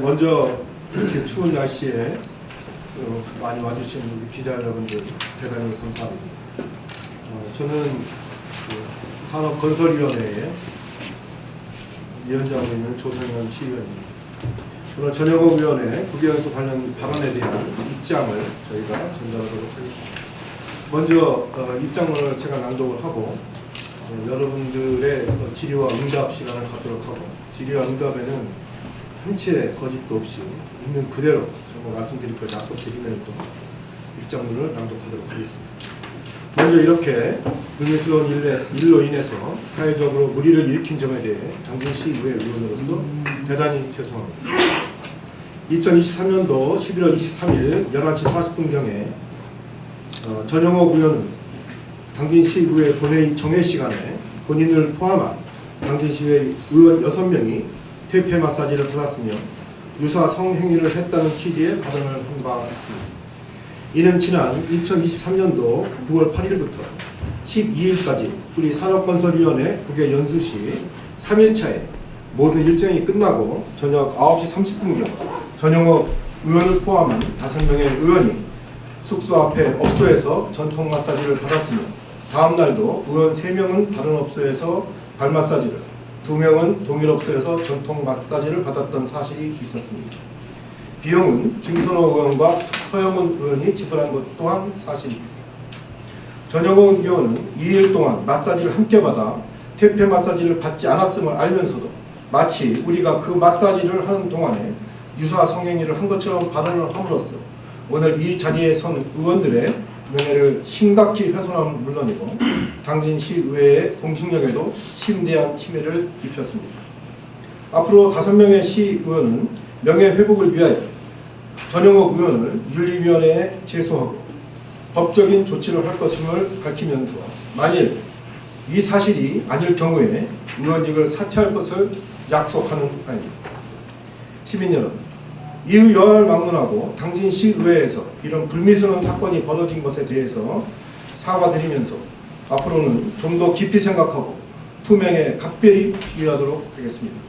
먼저 이렇게 추운 날씨에 많이 와주신 우리 기자 여러분들 대단히 감사합니다. 저는 산업건설위원회의 위원장으로 있는 조성현 시의원입니다. 오늘 전영옥위원회 국외연수 관련 발언에 대한 입장을 저희가 전달하도록 하겠습니다. 먼저 입장을 제가 낭독을 하고 여러분들의 질의와 응답 시간을 갖도록 하고, 질의와 응답에는 한치의 거짓도 없이 있는 그대로 정말 말씀드릴 걸 약속드리면서 입장문을 낭독하도록 하겠습니다. 먼저 이렇게 의미스러운 일로 인해서 사회적으로 물의를 일으킨 점에 대해 당진시의회 의원으로서 대단히 죄송합니다. 2023년도 11월 23일 11시 40분경에 전영옥 의원은 당진시의회 본회의 정회 시간에 본인을 포함한 당진시의회 의원 6명이 퇴폐 마사지를 받았으며 유사 성행위를 했다는 취지의 발언을 한 바 있습니다. 이는 지난 2023년도 9월 8일부터 12일까지 우리 산업건설위원회 국외 연수 시 3일차에 모든 일정이 끝나고 저녁 9시 30분경 전영옥 의원을 포함한 5명의 의원이 숙소 앞에 업소에서 전통 마사지를 받았으며 다음 날도 의원 3명은 다른 업소에서 발 마사지를, 2명은 동일 업소에서 전통 마사지를 받았던 사실이 있었습니다. 비용은 김선호 의원과 서영훈 의원이 지불한 것 또한 사실입니다. 전영옥 의원은 2일 동안 마사지를 함께 받아 퇴폐 마사지를 받지 않았음을 알면서도 마치 우리가 그 마사지를 하는 동안에 유사 성행위를 한 것처럼 발언을 함으로써 오늘 이 자리에 선 의원들의 명예를 심각히 훼손함은 물론이고 당진시의회의 공식력에도 심대한 침해를 입혔습니다. 앞으로 5명의 시의원은 명예회복을 위하여 전영옥 의원을 윤리위원회에 제소하고 법적인 조치를 할 것임을 밝히면서 만일 이 사실이 아닐 경우에 의원직을 사퇴할 것을 약속하는 바입니다. 시민 여러분, 이후 여하를 막론하고 당진시의회에서 이런 불미스러운 사건이 벌어진 것에 대해서 사과드리면서 앞으로는 좀 더 깊이 생각하고 투명에 각별히 주의하도록 하겠습니다.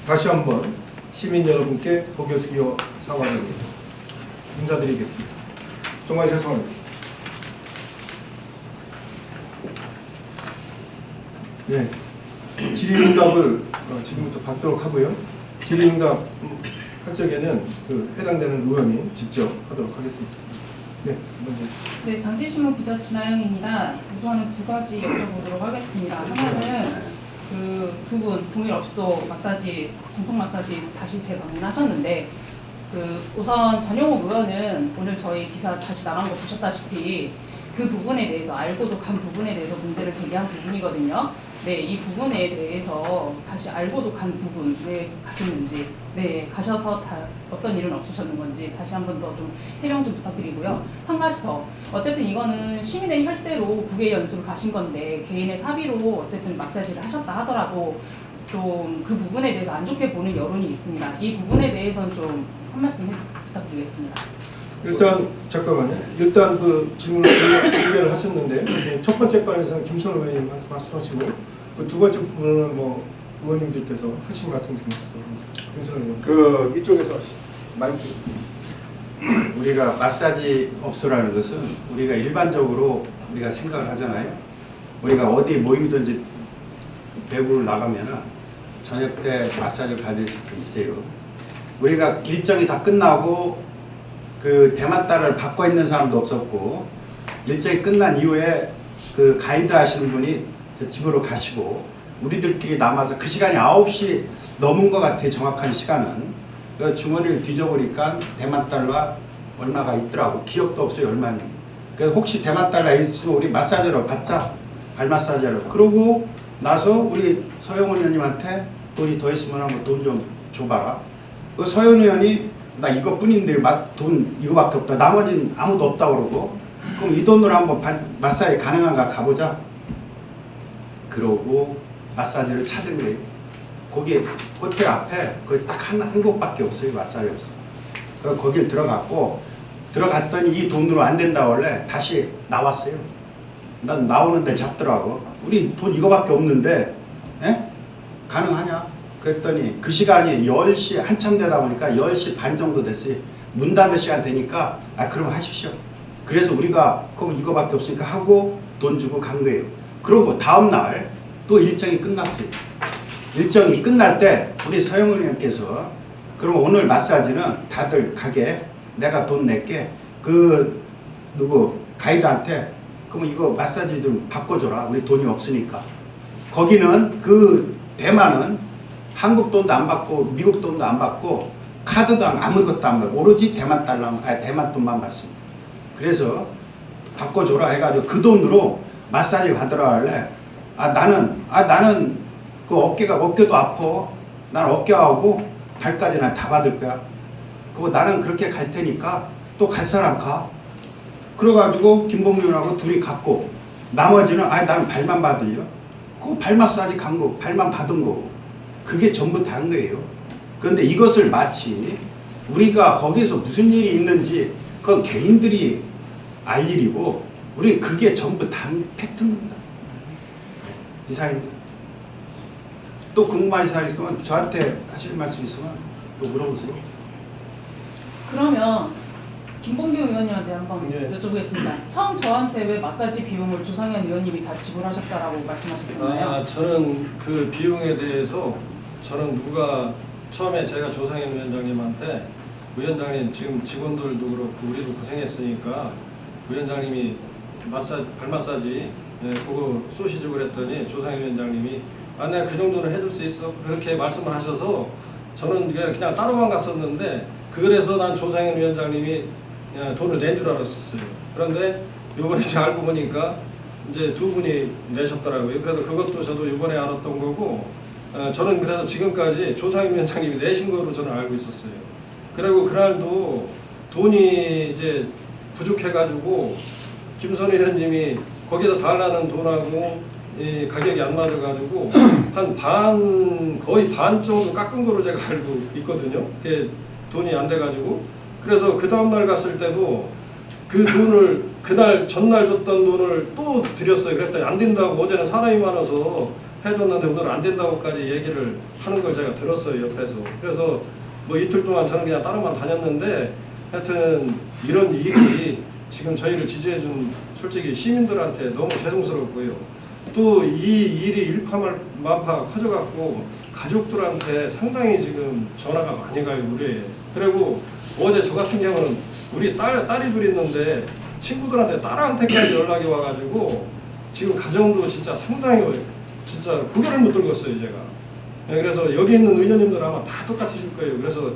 다시 한번 시민 여러분께 고개숙여 사과드립니다. 인사드리겠습니다. 정말 죄송합니다. 네, 질의응답을 지금부터 받도록 하고요. 질의응답 할 적에는 해당되는 의원이 직접 하도록 하겠습니다. 네, 먼저. 네, 당진신문 기자 진아영입니다. 우선은 2가지 여쭤보도록 하겠습니다. 하나는 그 2분 동일 업소 마사지, 전통 마사지 다시 재방문하셨는데 우선 전영옥 의원은 오늘 저희 기사 다시 나간 거 보셨다시피 그 부분에 대해서 알고도 간 부분에 대해서 문제를 제기한 부분이거든요. 네, 이 부분에 대해서 다시 알고도 간 부분 왜 가셨는지, 네, 가셔서 어떤 일은 없으셨는 건지 다시 한 번 더 좀 해명 좀 부탁드리고요. 한 가지 더, 어쨌든 이거는 시민의 혈세로 국외 연수를 가신 건데 개인의 사비로 어쨌든 마사지를 하셨다 하더라도 좀 그 부분에 대해서 안 좋게 보는 여론이 있습니다. 이 부분에 대해서는 좀 한 말씀 부탁드리겠습니다. 일단 잠깐만요. 일단 그 질문을 연결을 하셨는데 첫 번째 건에서 김선호 의원님 말씀하시고 그 2번째 부분은 뭐 의원님들께서 하신 말씀 있습니다. 김선호 의원님. 이쪽에서 마이크. 우리가 마사지 업소라는 것은 우리가 일반적으로 우리가 생각을 하잖아요. 우리가 어디 모임이든지 외부를 나가면은 저녁 때 마사지를 받을 수 있어요. 우리가 일정이 다 끝나고 그 대마다를 받고 있는 사람도 없었고 일정이 끝난 이후에 그 가이드 하시는 분이 집으로 가시고 우리들끼리 남아서 그 시간이 9시 넘은 것 같아. 정확한 시간은 그 주머니를 뒤져보니까 대만달러 얼마가 있더라고. 기억도 없어요 얼마니. 그래서 혹시 대만달러 있으면 우리 마사지로 받자, 발 마사지로. 그러고 나서 우리 서영훈 의원님한테 돈이 더 있으면 한번 돈 좀 줘봐라. 그 서영훈 의원이 나 이것뿐인데 돈 이거밖에 없다. 나머지는 아무도 없다 그러고 그럼 이 돈으로 한번 마사지 가능한가 가보자. 그러고 마사지를 찾은 거예요. 거기 호텔 앞에 거기 딱 한 곳밖에 없어요. 마사지 없어. 그래서 거길 들어갔더니 이 돈으로 안 된다 원래 다시 나왔어요. 난 나오는데 잡더라고. 우리 돈 이거밖에 없는데 에? 가능하냐? 그랬더니 그 시간이 10시 한참 되다 보니까 10시 반 정도 됐어요. 문 닫을 시간 되니까 그럼 하십시오. 그래서 우리가 그럼 이거밖에 없으니까 하고 돈 주고 간 거예요. 그러고 다음날 또 일정이 끝났어요. 일정이 끝날 때 우리 서영은 의원께서 그럼 오늘 마사지는 다들 가게 내가 돈 낼게. 그 누구 가이드한테 그러면 이거 마사지 좀 바꿔줘라. 우리 돈이 없으니까. 거기는 그 대만은 한국 돈도 안 받고 미국 돈도 안 받고 카드도 아무것도 안 받고 오로지 대만 돈만 받습니다. 그래서 바꿔줘라 해가지고 그 돈으로 마사지 받으러 갈래. 나는 그 어깨도 아파. 난 어깨하고 발까지 난 다 받을 거야. 그거 나는 그렇게 갈 테니까 또 갈 사람 가. 그래가지고 김봉준하고 둘이 갔고 나머지는 나는 발만 받을려. 그 발 마사지 간 거, 발만 받은 거고. 그게 전부 다 한 거예요. 그런데 이것을 마치 우리가 거기서 무슨 일이 있는지 그건 개인들이 알 일이고 우리 그게 전부 다 팩트입니다. 이상입니다. 또 궁금한 사항 있으면 저한테 하실 말씀 있으면 또 물어보세요. 그러면 김봉규 의원님한테 한번 예. 여쭤보겠습니다. 처음 저한테 왜 마사지 비용을 조상현 의원님이 다 지불하셨다라고 말씀하셨나요? 저는 그 비용에 대해서 저는 누가 처음에 제가 조상현 위원장님한테 위원장님 지금 직원들도 그렇고 우리도 고생했으니까 위원장님이 발 마사지 그거 쏘시죠 그랬더니 조상현 위원장님이 내가 그 정도는 해줄 수 있어 그렇게 말씀을 하셔서 저는 그냥 따로만 갔었는데 그래서 난 조상현 위원장님이 돈을 낸 줄 알았었어요. 그런데 이번에 이제 알고 보니까 이제 두 분이 내셨더라고요. 그래서 그것도 저도 이번에 알았던 거고 저는 그래서 지금까지 조상현 위원장님이 내신 거로 저는 알고 있었어요. 그리고 그날도 돈이 이제 부족해가지고 김선 의원님이 거기서 달라는 돈하고 이 가격이 안 맞아가지고 거의 반 정도 깎은 거로 제가 알고 있거든요. 그게 돈이 안 돼가지고 그래서 그 다음날 갔을 때도 그 돈을 그날 전날 줬던 돈을 또 드렸어요. 그랬더니 안 된다고 어제는 사람이 많아서 해줬는데 오늘 안 된다고까지 얘기를 하는 걸 제가 들었어요. 옆에서. 그래서 뭐 이틀 동안 저는 그냥 따로만 다녔는데 하여튼 이런 일이 지금 저희를 지지해준 솔직히 시민들한테 너무 죄송스럽고요. 또 이 일이 일파만파 커져갖고 가족들한테 상당히 지금 전화가 많이 가요. 우리. 그리고 어제 저 같은 경우는 우리 딸이 둘 있는데 친구들한테 딸한테까지 연락이 와가지고 지금 가정도 진짜 상당히 진짜 고개를 못 들겠어요 제가. 그래서 여기 있는 의원님들 아마 다 똑같으실 거예요. 그래서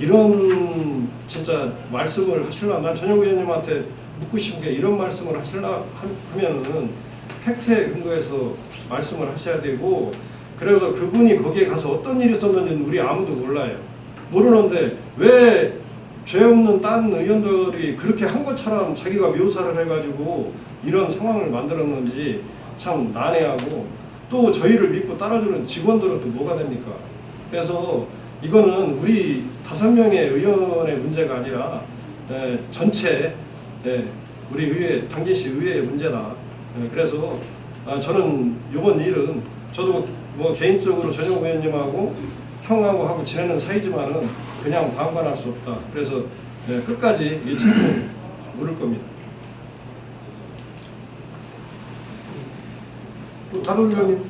이런 진짜 말씀을 하시려면 난 전혁 의원님한테 묻고 싶은 게 이런 말씀을 하면은 팩트에 근거해서 말씀을 하셔야 되고 그래서 그분이 거기에 가서 어떤 일이 있었는지는 우리 아무도 몰라요. 모르는데 왜 죄 없는 딴 의원들이 그렇게 한 것처럼 자기가 묘사를 해가지고 이런 상황을 만들었는지 참 난해하고 또 저희를 믿고 따라주는 직원들은 또 뭐가 됩니까? 그래서 이거는 우리 5명의 의원의 문제가 아니라 전체 우리 의회 당진시 의회의 문제다. 그래서 저는 이번 일은 저도 뭐 개인적으로 전용 의원님하고 형하고 하고 지내는 사이지만은 그냥 방관할 수 없다. 그래서 끝까지 이 책임을 물을 겁니다. 또 다른 의원님.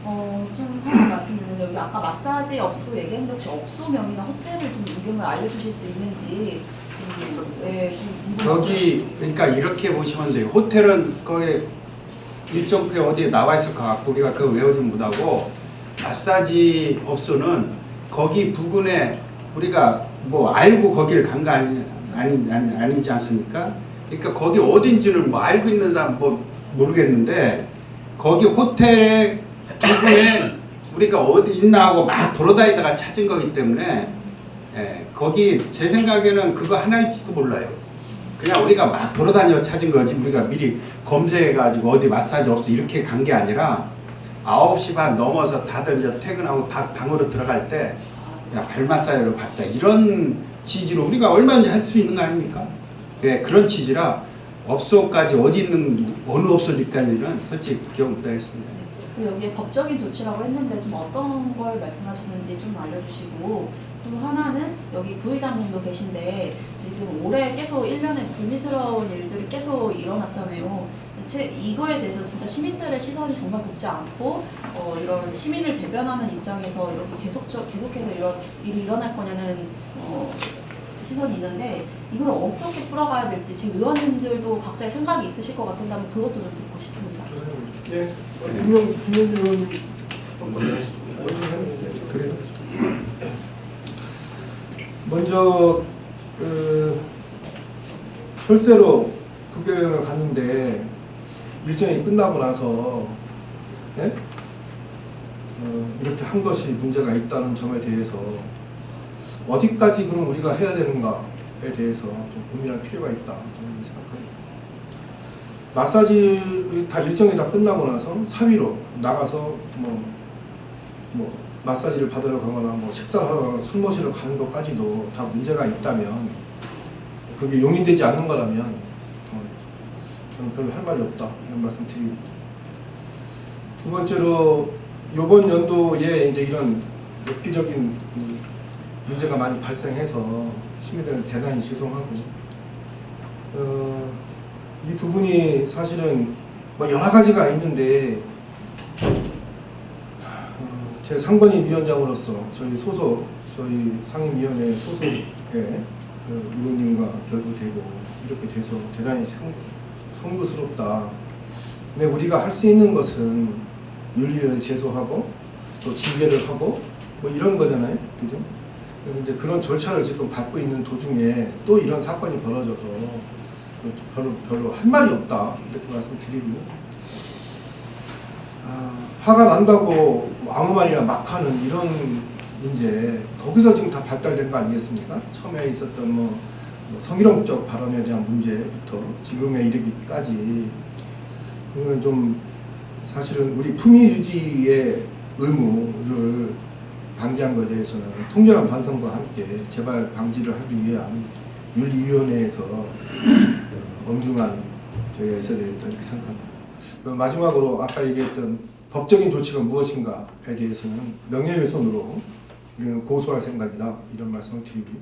좀 하나 말씀드리면 여기 아까 마사지 업소 얘기했는데 혹시 업소명이나 호텔을 좀 이름을 알려주실 수 있는지 좀 궁금해요. 여기 그러니까 이렇게 보시면 돼요. 호텔은 거기 일정표에 어디에 나와 있을 것 같고 우리가 그거 외우지 못하고 마사지 업소는 거기 부근에 우리가 뭐 알고 거기를 간 거 아니지 않습니까? 그러니까 거기 어딘지는 뭐 알고 있는 사람 뭐 모르겠는데 거기 호텔 부근에 우리가 어디 있나 하고 막 돌아다니다가 찾은 거기 때문에 거기 제 생각에는 그거 하나일지도 몰라요. 그냥 우리가 막 돌아다녀 찾은 거지 우리가 미리 검색해가지고 어디 마사지 업소 이렇게 간 게 아니라 9시 반 넘어서 다들 이제 퇴근하고 방으로 들어갈 때 야, 발 마사지를 받자 이런 취지로 우리가 얼마든지 할 수 있는 거 아닙니까? 그런 취지라 업소까지 어디 있는 어느 업소지까지는 솔직히 기억 못하겠습니다. 여기에 법적인 조치라고 했는데 좀 어떤 걸 말씀하시는지 좀 알려주시고, 또 하나는 여기 부의장님도 계신데 지금 올해 계속 일련의 불미스러운 일들이 계속 일어났잖아요. 이거에 대해서 진짜 시민들의 시선이 정말 곱지 않고 이런 시민을 대변하는 입장에서 이렇게 계속해서 이런 일이 일어날 거냐는 시선이 있는데, 이걸 어떻게 풀어가야 될지 지금 의원님들도 각자의 생각이 있으실 것 같은다면 그것도 좀 듣고 싶습니다. 예, 김영 의원님 그래요. 먼저 혈세로 국회의원을 갔는데 일정이 끝나고 나서 예? 이렇게 한 것이 문제가 있다는 점에 대해서 어디까지 그럼 우리가 해야 되는가에 대해서 좀 고민할 필요가 있다 저는 생각합니다. 마사지 다 일정이 다 끝나고 나서 사비로 나가서 뭐 마사지를 받으러 가거나 뭐 식사를 하러 가거나 술 마시러 가는 것까지도 다 문제가 있다면, 그게 용인되지 않는 거라면 저는 별로 할 말이 없다 이런 말씀 드립니다. 두 번째로 이번 연도에 이제 이런 엽기적인 문제가 많이 발생해서 시민들은 대단히 죄송하고, 이 부분이 사실은 뭐 여러 가지가 있는데 제 상권위 위원장으로서 저희 상임위원회 소속의 의원님과 결부되고 이렇게 돼서 대단히 송구스럽다. 근데 우리가 할 수 있는 것은 윤리위원회 제소하고 또 징계를 하고 뭐 이런 거잖아요, 그죠? 그래서 이제 그런 절차를 지금 밟고 있는 도중에 또 이런 사건이 벌어져서 별로 할 말이 없다 이렇게 말씀드리고요. 화가 난다고 아무 말이나 막 하는 이런 문제, 거기서 지금 다 발달된 거 아니겠습니까? 처음에 있었던 뭐 성희롱적 발언에 대한 문제부터 지금에 이르기까지, 그러면 좀 사실은 우리 품위 유지의 의무를 방기한 것에 대해서는 통렬한 반성과 함께 재발 방지를 하기 위한 윤리위원회에서 엄중한 저희가 있어야 되겠다 이렇게 생각합니다. 마지막으로 아까 얘기했던 법적인 조치가 무엇인가에 대해서는 명예훼손으로 우리는 고소할 생각이다 이런 말씀을 드리고요.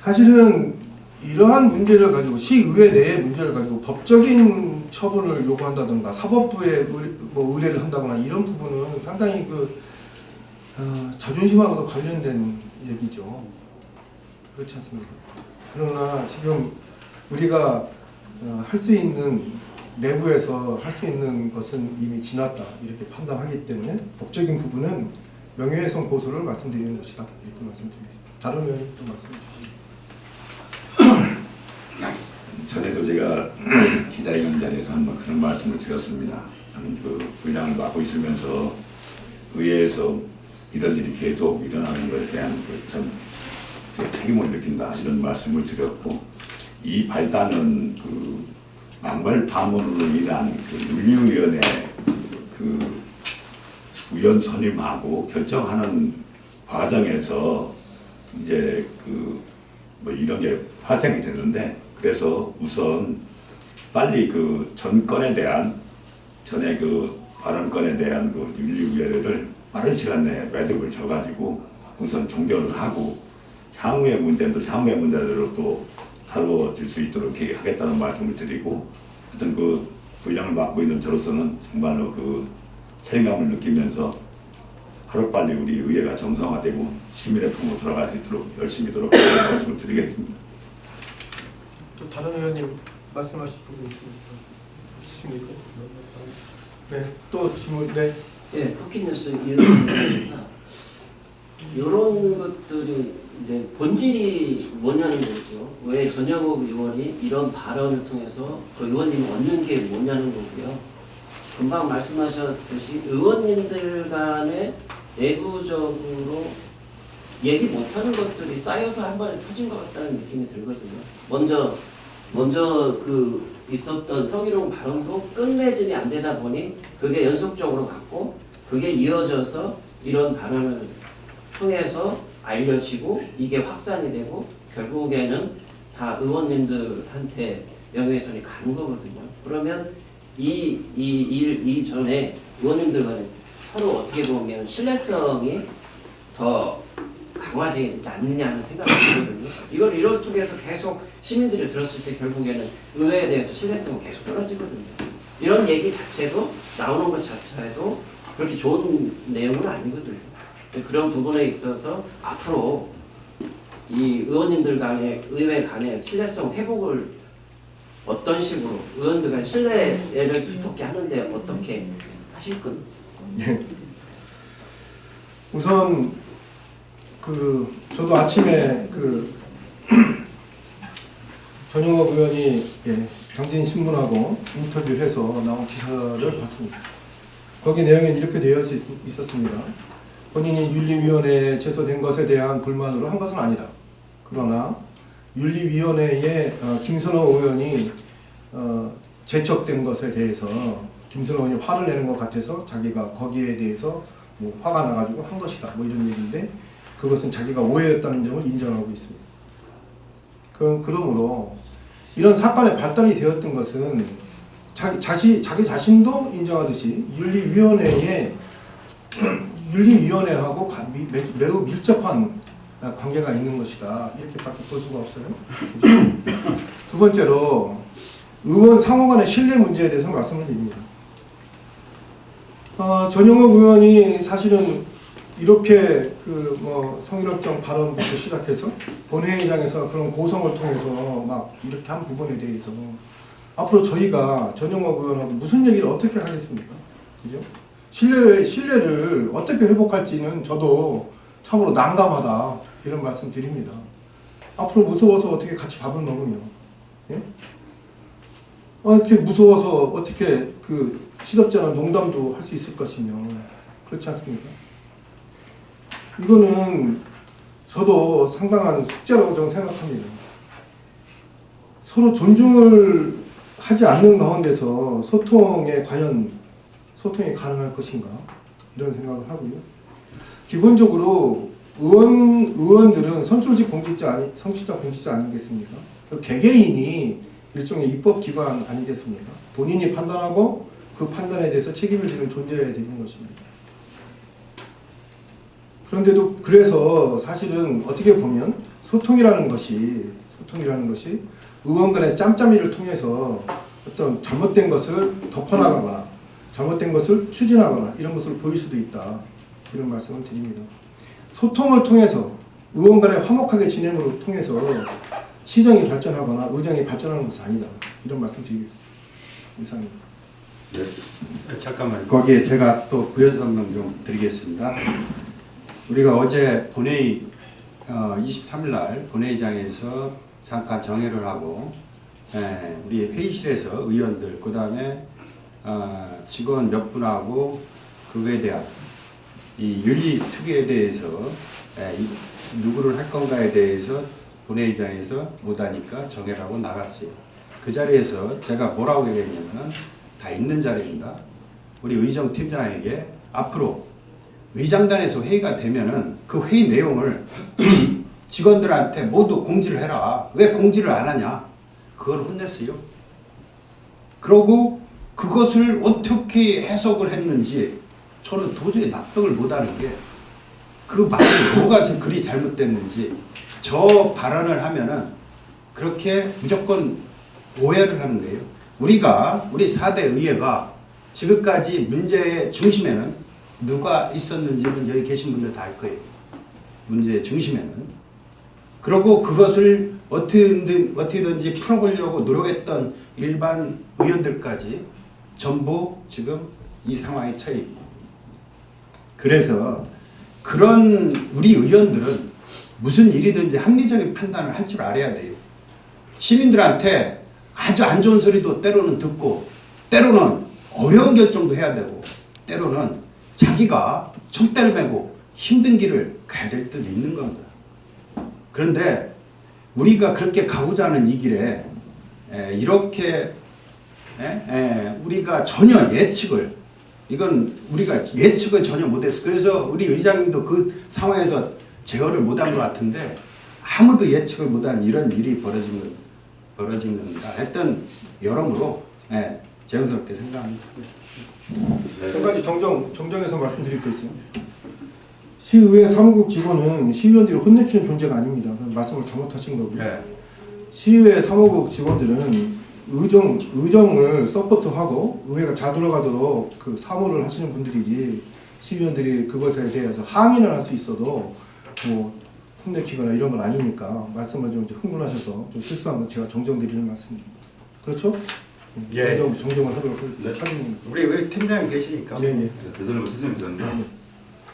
사실은 이러한 문제를 가지고 시의회 내의 문제를 가지고 법적인 처분을 요구한다든가 사법부에 의뢰를 한다거나 이런 부분은 상당히 자존심하고도 관련된 얘기죠. 그렇지 않습니까? 그러나 지금 우리가 할 수 있는, 내부에서 할 수 있는 것은 이미 지났다 이렇게 판단하기 때문에 법적인 부분은 명예훼손 고소를 말씀드리는 것이다 이렇게 말씀드리겠습니다. 다른 의원님 또 말씀해 주시죠. 전에도 제가 기자회견 자리에서 한번 그런 말씀을 드렸습니다. 저는 그 분량을 맡고 있으면서 의회에서 이런 일이 계속 일어나는 것에 대한 참 책임을 느낀다 이런 말씀을 드렸고, 이 발단은 그 망발 파문으로 인한 그 윤리위원회 그 위원 선임하고 결정하는 과정에서 이제 뭐 이런 게 발생이 됐는데, 그래서 우선 빨리 그 전에 그 발언건에 대한 그 윤리위원회를 빠른 시간 내에 매듭을 져가지고 우선 종결을 하고 향후의 문제대로 또 다루어질 수 있도록 하겠다는 말씀을 드리고, 하여튼 그 부장을 맡고 있는 저로서는 정말로 그 책임감을 느끼면서 하루빨리 우리 의회가 정상화되고 시민의 품으로 돌아갈 수 있도록 열심히 노력하겠다는 말씀을 드리겠습니다. 또 다른 의원님 말씀하실 부분 있으십니까? 네, 또 질문. 네. 네, 쿠키뉴스 이은입니다. 이런 것들이 이제 본질이 뭐냐는 거죠. 왜 전영욱 의원이 이런 발언을 통해서 그 의원님을 얻는 게 뭐냐는 거고요. 금방 말씀하셨듯이 의원님들 간에 내부적으로 얘기 못하는 것들이 쌓여서 한 번에 터진 것 같다는 느낌이 들거든요. 먼저 그 있었던 성희롱 발언도 끝맺음이 안 되다 보니 그게 연속적으로 갔고, 그게 이어져서 이런 발언을 통해서 알려지고 이게 확산이 되고 결국에는 다 의원님들한테 명예훼손이 가는 거거든요. 그러면 이 전에 의원님들 간에 서로 어떻게 보면 신뢰성이 더 강화되어 있지 않느냐는 생각이 들거든요. 이걸 이런 쪽에서 계속 시민들이 들었을 때 결국에는 의회에 대해서 신뢰성은 계속 떨어지거든요. 이런 얘기 자체도 나오는 것 자체도 그렇게 좋은 내용은 아니거든요. 그런 부분에 있어서 앞으로 이 의원님들 간의 의회 간의 신뢰성 회복을 어떤 식으로 의원들 간 신뢰를 두텁게 하는데 어떻게 하실 건지. 우선 저도 아침에 전용업 의원이 당진 신문하고 인터뷰를 해서 나온 기사를 봤습니다. 거기 내용에 이렇게 되어 있었습니다. 본인이 윤리위원회에 제소된 것에 대한 불만으로 한 것은 아니다. 그러나 윤리위원회에 김선호 의원이 제척된 것에 대해서 김선호 의원이 화를 내는 것 같아서 자기가 거기에 대해서 뭐 화가 나가지고 한 것이다. 뭐 이런 얘기인데 그것은 자기가 오해였다는 점을 인정하고 있습니다. 그러므로 이런 사건의 발단이 되었던 것은 자기 자신도 인정하듯이 윤리위원회하고 매우 밀접한 관계가 있는 것이다. 이렇게밖에 볼 수가 없어요. 두 번째로 의원 상호 간의 신뢰 문제에 대해서 말씀을 드립니다. 전용업 의원이 사실은 이렇게 성희롱적 발언부터 시작해서 본회의장에서 그런 고성을 통해서 막 이렇게 한 부분에 대해서 앞으로 저희가 전용업 의원하고 무슨 얘기를 어떻게 하겠습니까? 그죠? 신뢰를 어떻게 회복할지는 저도 참으로 난감하다 이런 말씀 드립니다. 앞으로 무서워서 어떻게 같이 밥을 먹으며, 예? 어떻게 무서워서 어떻게 시덥지 않은 농담도 할 수 있을 것이며 그렇지 않습니까? 이거는 저도 상당한 숙제라고 저는 생각합니다. 서로 존중을 하지 않는 가운데서 과연 소통이 가능할 것인가 이런 생각을 하고요. 기본적으로 의원들은 선출직 공직자 아니겠습니까? 개개인이 일종의 입법 기관 아니겠습니까? 본인이 판단하고 그 판단에 대해서 책임을 지는 존재여야 되는 것입니다. 그런데도 그래서 사실은 어떻게 보면 소통이라는 것이 의원 간의 짬짬이를 통해서 어떤 잘못된 것을 덮어나가거나 잘못된 것을 추진하거나 이런 것을 보일 수도 있다. 이런 말씀을 드립니다. 소통을 통해서 의원 간의 화목하게 진행으로 통해서 시정이 발전하거나 의정이 발전하는 것은 아니다. 이런 말씀 드리겠습니다. 이상입니다. 잠깐만 거기에 제가 또 부연 설명 좀 드리겠습니다. 우리가 어제 본회의 23일 날 본회의장에서 잠깐 정회를 하고 우리 회의실에서 의원들 그 다음에 직원 몇 분하고 그거에 대한 이 윤리특위에 대해서 누구를 할 건가에 대해서 본회의장에서 못하니까 정회를 하고 나갔어요. 그 자리에서 제가 뭐라고 얘기했냐면 다 있는 자리입니다. 우리 의정팀장에게 앞으로 의장단에서 회의가 되면은 그 회의 내용을 우리 직원들한테 모두 공지를 해라. 왜 공지를 안 하냐? 그걸 혼냈어요. 그러고 그것을 어떻게 해석을 했는지 저는 도저히 납득을 못하는 게 그 말이 뭐가 그리 잘못됐는지 저 발언을 하면은 그렇게 무조건 오해를 하는 거예요. 우리 4대 의회가 지금까지 문제의 중심에는 누가 있었는지는 여기 계신 분들 다 알 거예요. 문제의 중심에는. 그리고 그것을 어떻게든지 풀어보려고 노력했던 일반 의원들까지 전부 지금 이 상황에 처해 있고. 그래서 그런 우리 의원들은 무슨 일이든지 합리적인 판단을 할 줄 알아야 돼요. 시민들한테 아주 안 좋은 소리도 때로는 듣고 때로는 어려운 결정도 해야 되고 때로는 자기가 촛대를 메고 힘든 길을 가야 될 때도 있는 겁니다. 그런데 우리가 그렇게 가고자 하는 이 길에 이렇게 우리가 전혀 이건 우리가 예측을 전혀 못했어. 그래서 우리 의장님도 그 상황에서 제어를 못한 것 같은데 아무도 예측을 못한 이런 일이 벌어진 겁니다. 하여튼 여러모로 자연스럽게 생각합니다. 한 가지 정정해서 말씀드릴 거 있어요. 시의회 사무국 직원은 시의원들이 혼내키는 존재가 아닙니다. 말씀을 잘못하신 거고요. 네. 시의회 사무국 직원들은 의정을 서포트하고 의회가 잘 돌아가도록 그 사무를 하시는 분들이지, 시의원들이 그것에 대해서 항의를 할 수 있어도 뭐 혼내키거나 이런 건 아니니까 말씀을 좀 흥분하셔서 좀 실수한 건 제가 정정드리는 말씀입니다. 그렇죠? 예. 정정을 하도록 하겠습니다. 네. 사진입니다. 우리 팀장이 계시니까. 예, 예. 대선을 최선입니다. 네.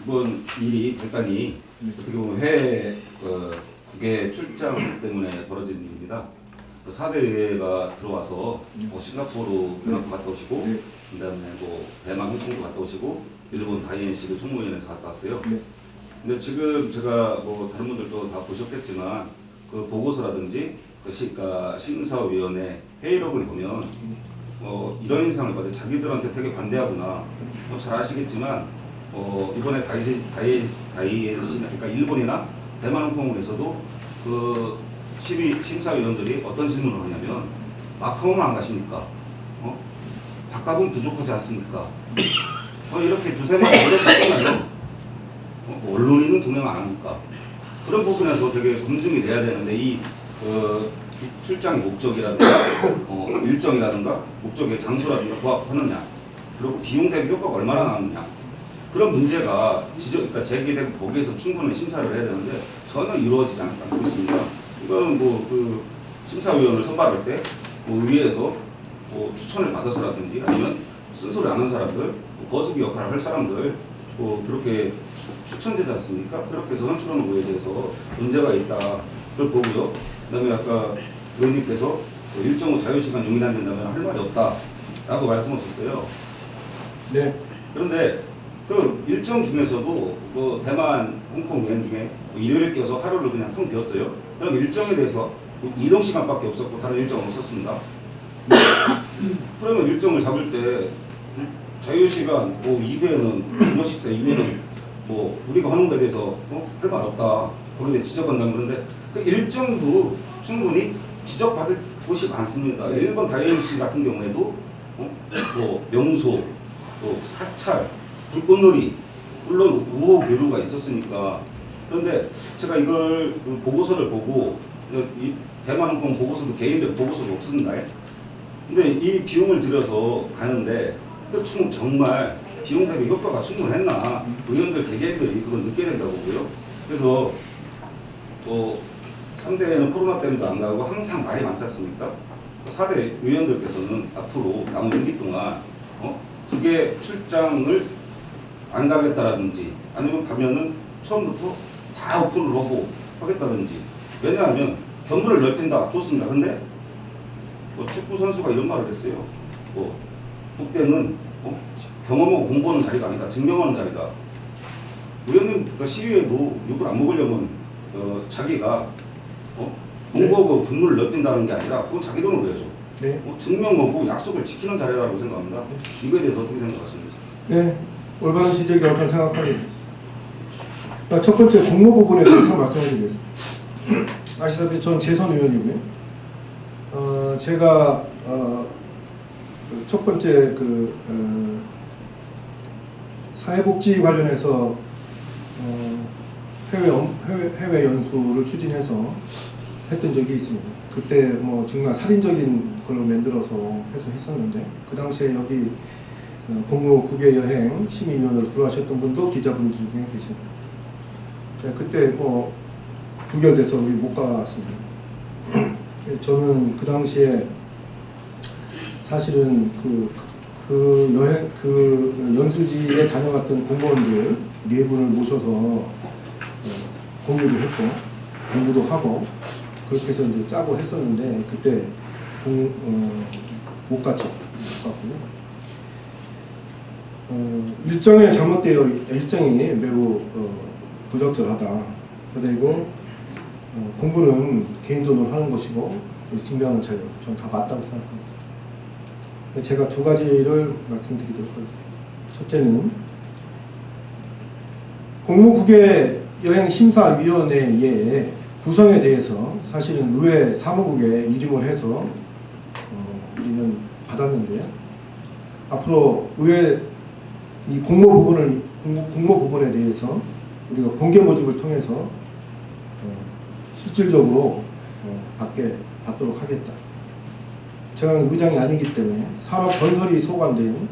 이번 일이 대단히 어떻게 보면 해외 국외 출장 때문에 벌어진 일입니다. 4대 의회가 들어와서 싱가포르 연합도 갔다 오시고, 네. 그다음에 뭐 대만 홍콩도 갔다 오시고, 일본 다이앤시를 총무위원회에서 갔다 왔어요. 네. 근데 지금 제가 뭐 다른 분들도 다 보셨겠지만 그 보고서라든지 그러니까 심사위원회 회의록을 보면 이런 인상을 받아요. 자기들한테 되게 반대하구나. 잘 아시겠지만 이번에 다이앤시 그러니까 일본이나 대만 홍콩에서도 그 심사위원들이 어떤 질문을 하냐면, 마카오는 안 가십니까? 밥값은 부족하지 않습니까? 이렇게 두세 마디 어렵게 언론인은 동행 안 합니까? 그런 부분에서 되게 검증이 돼야 되는데, 이 출장의 목적이라든가 일정이라든가 목적의 장소라든가 부합하느냐, 그리고 비용 대비 효과가 얼마나 나느냐, 그런 문제가 그러니까 제기되고 거기에서 충분히 심사를 해야 되는데 전혀 이루어지지 않고 있습니다. 이거는 뭐 그 심사위원을 선발할 때 의회에서 추천을 받아서라든지, 아니면 쓴소리 안 하는 사람들, 거수기 역할을 할 사람들 그렇게 추천되지 않습니까? 그렇게 해서 선출하는 거에 대해서 문제가 있다, 그걸 보고요. 그다음에 아까 의원님께서 일정 후 자유시간 용인안 된다면 할 말이 없다라고 말씀하셨어요. 네. 그런데 그 일정 중에서도 대만, 홍콩 여행 중에 일요일에 껴서 하루를 그냥 텅 비었어요. 그럼 일정에 대해서 이동 시간밖에 없었고 다른 일정은 없었습니다. 그러면 일정을 잡을 때 자유시간 이후에는 저녁 식사 이후에는 우리가 하는 거에 대해서 할 말 없다, 거기에 대해 지적한다면, 그런데 그 일정도 충분히 지적받을 곳이 많습니다. 일본 다이앤시 같은 경우에도 명소, 사찰, 불꽃놀이, 물론 우호 교류가 있었으니까. 그런데 제가 이걸 보고서를 보고, 이 대만 홍콩 보고서도 개인별 보고서도 없습니다. 근데 이 비용을 들여서 가는데 정말 비용 대비 효과가 충분했나, 의원들 개개인들이 그걸 느껴야 된다고 보고요. 그래서 3대는 코로나 때문에도 안 가고 항상 말이 많지 않습니까? 4대 의원들께서는 앞으로 남은 임기 동안 국외 출장을 안 가겠다라든지, 아니면 가면은 처음부터 다 오픈을 하고 하겠다든지. 왜냐하면 견도를 넓힌다, 좋습니다. 근데 축구 선수가 이런 말을 했어요. 국대는 경험하고 공부하는 자리가 아니다, 증명하는 자리다. 의원님, 시위에도 욕을 안 먹으려면 자기가 공부하고 근무를 넓힌다는 게 아니라 그건 자기 돈으로 해야죠. 네. 증명하고 약속을 지키는 자리라고 생각합니다. 이거에 대해서 어떻게 생각하십니까? 네. 올바른 지적이라고 생각합니다. 첫 번째 공모 부분에 대해서 말씀드리겠습니다. 아시다시피 전 재선 의원이고요. 제가 첫 번째 사회복지 관련해서 해외 연수를 추진해서 했던 적이 있습니다. 그때 정말 살인적인 걸로 만들어서 해서 했었는데, 그 당시에 여기 공무 국외 여행 심의위원으로 들어가셨던 분도 기자분들 중에 계십니다. 그때 부결돼서 우리 못 갔습니다. 저는 그 당시에 사실은 그 연수지에 다녀갔던 공무원들 4분을 모셔서 공유도 했고 공부도 하고 그렇게 해서 이제 짜고 했었는데, 그때 못 갔죠. 못 갔고요. 일정이 매우 부적절하다. 그리고 공부는 개인 돈으로 하는 것이고 증명하는 자료, 저는 다 맞다고 생각합니다. 제가 2가지를 말씀드리도록 하겠습니다. 첫째는 공무국외 여행심사위원회의 구성에 대해서 사실은 의회 사무국에 일임을 해서 우리는 받았는데요. 앞으로 의회 이 공모 부분에 대해서 우리가 공개 모집을 통해서 실질적으로 받도록 하겠다. 제가 의장이 아니기 때문에 산업 건설이 소관된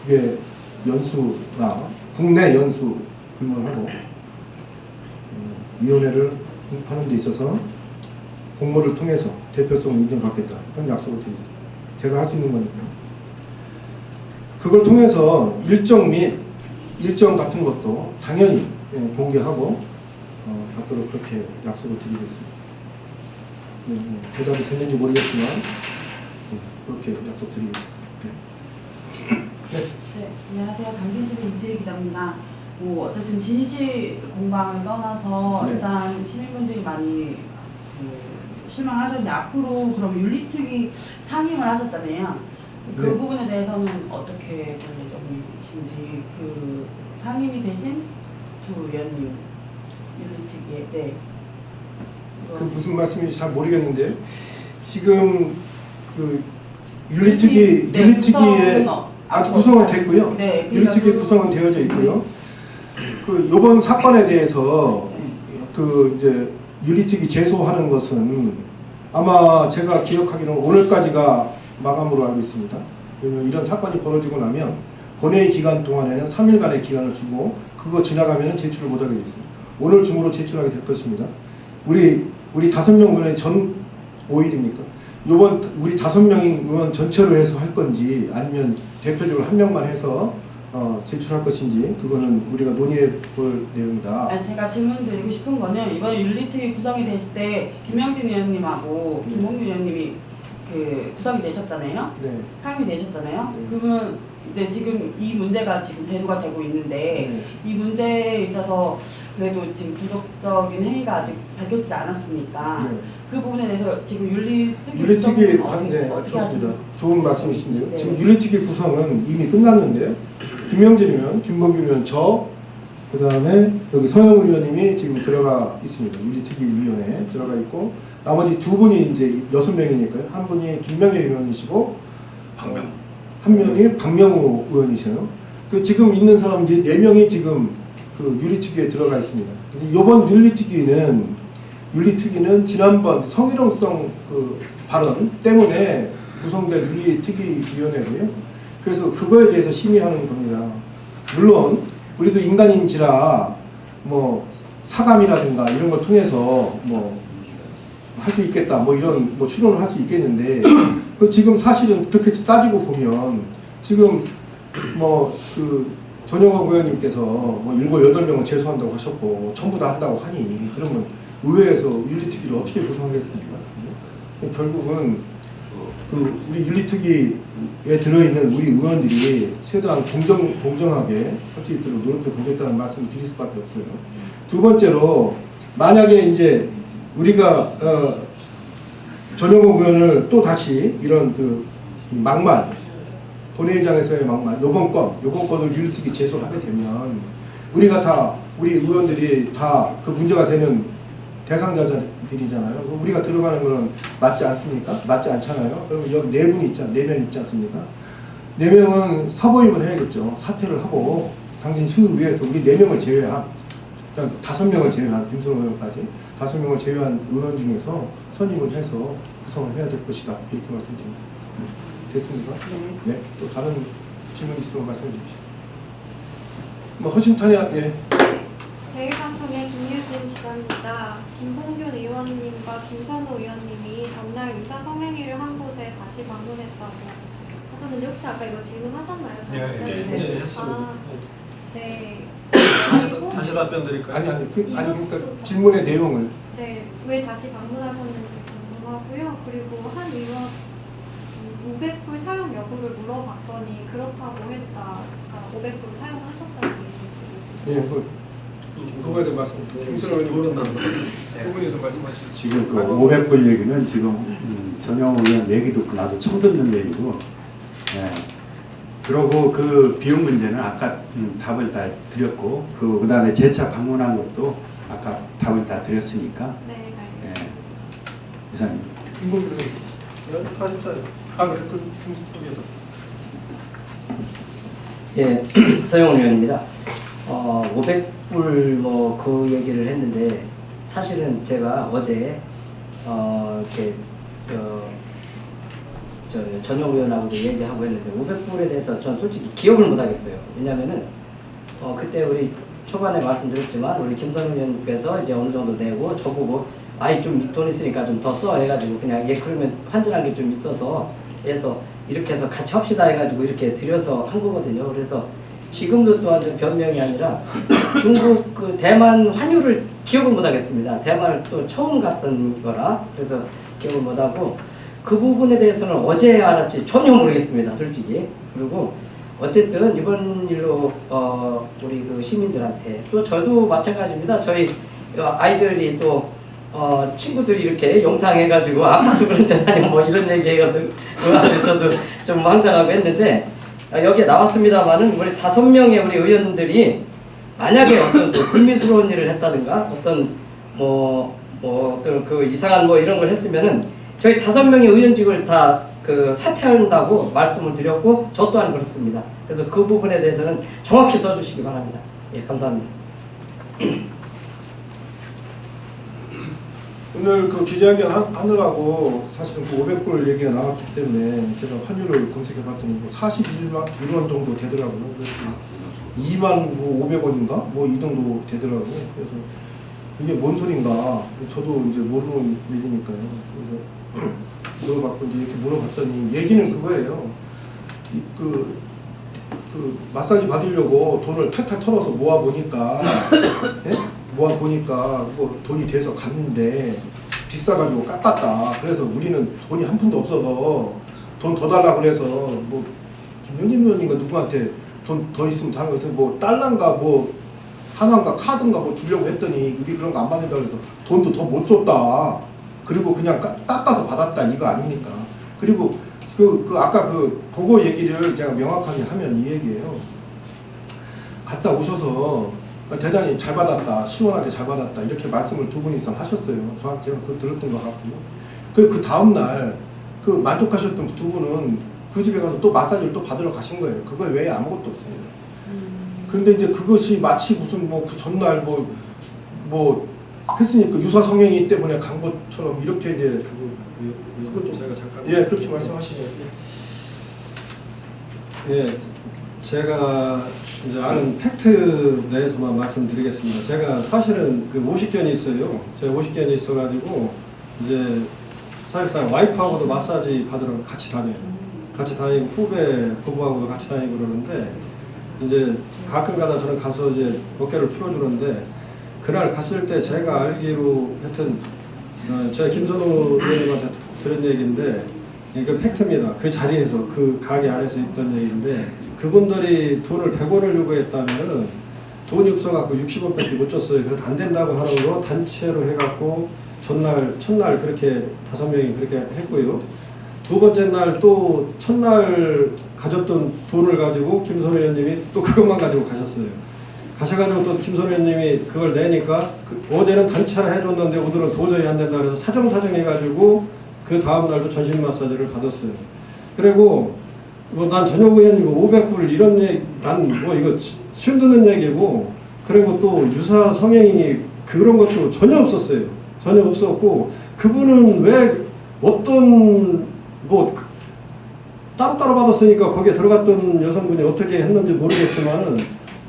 그게 연수나 국내 연수 불문하고 위원회를 하는 데 있어서 공모를 통해서 대표성을 인정받겠다. 그런 약속을 드립니다. 제가 할 수 있는 거니까. 그걸 통해서 일정 같은 것도 당연히 공개하고 받도록 그렇게 약속을 드리겠습니다. 대답이 됐는지 모르겠지만 그렇게 약속드리겠습니다. 네, 안녕하세요. 당진시민 이지혜 기자입니다. 뭐 어쨌든 진실 공방을 떠나서 네. 일단 시민분들이 많이 실망하셨는데 앞으로 그럼 윤리특위 상임을 하셨잖아요. 그 네. 부분에 대해서는 어떻게 좀 예정이신지 그 상임이 되신 두 의원님 윤리특위에 네. 그 무슨 말씀인지 잘 모르겠는데 지금 그 윤리특위에 구성은 됐고요. 네, 윤리특위 구성은 되어져 있고요. 그 이번 사건에 대해서 그 이제 윤리특위 제소하는 것은 아마 제가 기억하기로는 오늘까지가 마감으로 알고 있습니다. 왜냐면 이런 사건이 벌어지고 나면 본회의 기간 동안에는 3일간의 기간을 주고 그거 지나가면 제출을 못하게 되어 있습니다. 오늘 중으로 제출하게 될 것입니다. 우리 5명 의원의 전 5일입니까? 이번 우리 5명인 의원 전체로 해서 할 건지 아니면 대표적으로 한 명만 해서 제출할 것인지 그거는 우리가 논의해 볼 내용이다. 아니, 제가 질문드리고 싶은 거는 이번에 윤리특위 구성이 되실 때 김영진 의원님하고 김홍규 의원님이 그 구성이 되셨잖아요. 네. 상임이 되셨잖아요. 네. 그러면 이제 지금 이 문제가 지금 대두가 되고 있는데 이 문제에 있어서 그래도 지금 부적적인 행위가 아직 밝혀지지 않았으니까 네. 그 부분에 대해서 지금 윤리특위 윤리특위 구성은 네, 어떻게 좋습니다. 하시나요? 좋은 말씀이신데요. 네. 지금 윤리특위 구성은 이미 끝났는데요. 김영진 의원, 김범규 의원, 그 다음에 여기 서영훈 의원님이 지금 들어가 있습니다. 윤리특위 위원회에 들어가 있고 나머지 두 분이 이제 6명이니까요. 한 분이 김명애 의원이시고 한 명이 박명우 의원이셔요. 그 지금 있는 사람들이 4명이 지금 그 윤리특위에 들어가 있습니다. 이번 윤리특위는 지난번 성희롱성 그 발언 때문에 구성된 윤리특위위원회고요. 그래서 그거에 대해서 심의하는 겁니다. 물론 우리도 인간인지라 뭐 사감이라든가 이런 걸 통해서 뭐 할 수 있겠다 뭐 이런 뭐 추론을 할 수 있겠는데 그 지금 사실은 그렇게 따지고 보면 지금 뭐 그 전영업 의원님께서 뭐 7, 8명을 제소한다고 하셨고 전부 다 한다고 하니 그러면 의회에서 윤리특위를 어떻게 구성하겠습니까? 결국은 그 우리 윤리특위에 들어있는 우리 의원들이 최대한 공정하게 할 수 있도록 노력해 보겠다는 말씀을 드릴 수밖에 없어요. 두 번째로 만약에 이제 우리가 전영국 의원을 또 다시 이런 그 막말 본회의장에서의 막말 요번 건을 윤리특위 제소를 하게 되면 우리 의원들이 다 그 문제가 되는 대상자들이잖아요. 우리가 들어가는 거는 맞지 않습니까? 맞지 않잖아요. 그러면 여기 4명 있지 않습니까? 4명은 사보임을 해야겠죠. 사퇴를 하고 당신 시의회에서 우리 4명을 제외한 그냥 5명을 제외한 김선호 의원까지 5명을 제외한 의원 중에서 선임을 해서 구성을 해야 될 것이다. 이렇게 말씀드립니다. 됐습니까? 네. 또 다른 질문 있으면 말씀해 주십시오. 뭐 허심탄회한 예. 대일방송의 김유진 기자입니다. 김봉균 의원님과 김선호 의원님이 전날 유사 성행위를 한 곳에 다시 방문했다고 하셨는데 혹시 아까 이거 질문하셨나요? 네, 했습니다. 아, 네. 다시 답변 드릴까요? 아니 그러니까 질문의 내용을 네, 왜 다시 방문하셨는지 궁금하고요. 그리고 한 의원 500불 사용 여부를 물어봤더니 그렇다고 했다. 그러니까 500불 사용하셨다고 얘기했어요. 예, 그거에 대해 말씀 김선호 의원님 두 분이서 말씀하시죠. 지금 그 500불 얘기는 지금 전영호 의원 얘기 듣고 나도 처음 듣는 얘기고, 예. 그리고 그 비용 문제는 아까 답을 다 드렸고, 그다음에 재차 방문한 것도 아까 답을 다 드렸으니까, 네, 알겠습니다. 예. 이상입니다. 김봉규 의원님 다 했잖아요. 그래 그 쪽에서 예, 서영훈 의원입니다. 500불 뭐 그 얘기를 했는데 사실은 제가 어제 이렇게 전용 의원하고도 얘기하고 했는데 500불에 대해서 전 솔직히 기억을 못 하겠어요. 왜냐면은 그때 우리 초반에 말씀드렸지만 우리 김선우 의원께서 이제 어느 정도 내고 저보고 아이 좀 돈 있으니까 좀 더 써 해가지고 그냥 그러면 환전한 게 좀 있어서 해서 이렇게 해서 같이 합시다 해가지고 이렇게 드려서 한 거거든요. 그래서 지금도 또한 좀 변명이 아니라 중국 그 대만 환율을 기억을 못 하겠습니다. 대만을 또 처음 갔던 거라 그래서 기억을 못 하고 그 부분에 대해서는 어제 알았지 전혀 모르겠습니다. 솔직히. 그리고 어쨌든 이번 일로 우리 그 시민들한테 또 저도 마찬가지입니다. 저희 아이들이 또 친구들이 이렇게 영상해가지고 아빠도 그런데 아니 뭐 이런 얘기해가서 아주 저도 좀 황당하고 했는데 여기에 나왔습니다만은 우리 5명의 우리 의원들이 만약에 어떤 불미스러운 일을 했다든가 어떤 어떤 그 이상한 뭐 이런 걸 했으면은 저희 5명의 의원직을 다 그 사퇴한다고 말씀을 드렸고 저 또한 그렇습니다. 그래서 그 부분에 대해서는 정확히 써주시기 바랍니다. 예, 감사합니다. 오늘 그 기자회견 하느라고 사실은 그 500불 얘기가 나왔기 때문에 제가 환율을 검색해 봤더니 뭐 41원 정도 되더라고요. 그래서 2만 500원인가? 뭐 이 정도 되더라고요. 그래서 이게 뭔 소린가? 저도 이제 모르는 얘기니까요. 그래서 물어봤고 이제 이렇게 물어봤더니 얘기는 그거예요. 그 마사지 받으려고 돈을 탈탈 털어서 모아 보니까 모아 보니까 뭐 돈이 돼서 갔는데 비싸가지고 깎았다. 그래서 우리는 돈이 한 푼도 없어서 돈 더 달라고 그래서 뭐 김영진 의원인가 누구한테 돈 더 있으면 달라고 해서 뭐 달러인가 뭐 하나인가 카드인가 뭐 주려고 했더니 우리 그런 거 안 받는다고 해서 돈도 더 못 줬다. 그리고 그냥 깎아서 받았다 이거 아닙니까? 그리고 아까 그 보고 얘기를 제가 명확하게 하면 이 얘기예요. 갔다 오셔서 대단히 잘 받았다, 시원하게 잘 받았다 이렇게 말씀을 2분 이상 하셨어요. 저한테 그거 들었던 것 같고요. 그 다음 날 그 만족하셨던 2분은 그 집에 가서 또 마사지를 또 받으러 가신 거예요. 그거 외에 아무것도 없습니다. 그런데 이제 그것이 마치 무슨 뭐 그 전날 뭐 했으니까 유사 성행위 때문에 간 것처럼 이렇게 이제 그것도 제가 잠깐 그렇게 말씀하시죠. 예, 제가 이제 아는 팩트 내에서만 말씀드리겠습니다. 제가 사실은 그 50견이 있어요. 제가 50견이 있어가지고 이제 사실상 와이프하고도 마사지 받으러 같이 다녀요. 같이 다니고 후배 부부하고도 같이 다니고 그러는데 이제 가끔가다 저는 가서 이제 어깨를 풀어주는데 그날 갔을 때 제가 알기로 하여튼 제가 김선우 의원님한테 들은 얘기인데 이게 팩트입니다. 그 자리에서 그 가게 안에서 있던 얘기인데 그분들이 돈을 100원을 요구했다면 돈이 없어갖고 60원밖에 못 줬어요. 그래서 안 된다고 하는 거 단체로 해갖고 첫날 그렇게 5명이 그렇게 했고요. 두 번째 날 또 첫날 가졌던 돈을 가지고 김선우 의원님이 또 그것만 가지고 가셨어요. 가셔가지고 또 김선우 의원님이 그걸 내니까 어제는 단체로 해줬는데 오늘은 도저히 안 된다 그래서 사정 해가지고 그 다음 날도 전신 마사지를 받았어요. 그리고 뭐 난 전용 의원님 500불 이런 얘기 난 뭐 이거 처음 듣는 얘기고 그리고 또 유사 성행위 그런 것도 전혀 없었어요. 전혀 없었고 그분은 왜 어떤 뭐 따로따로 받았으니까 거기에 들어갔던 여성분이 어떻게 했는지 모르겠지만은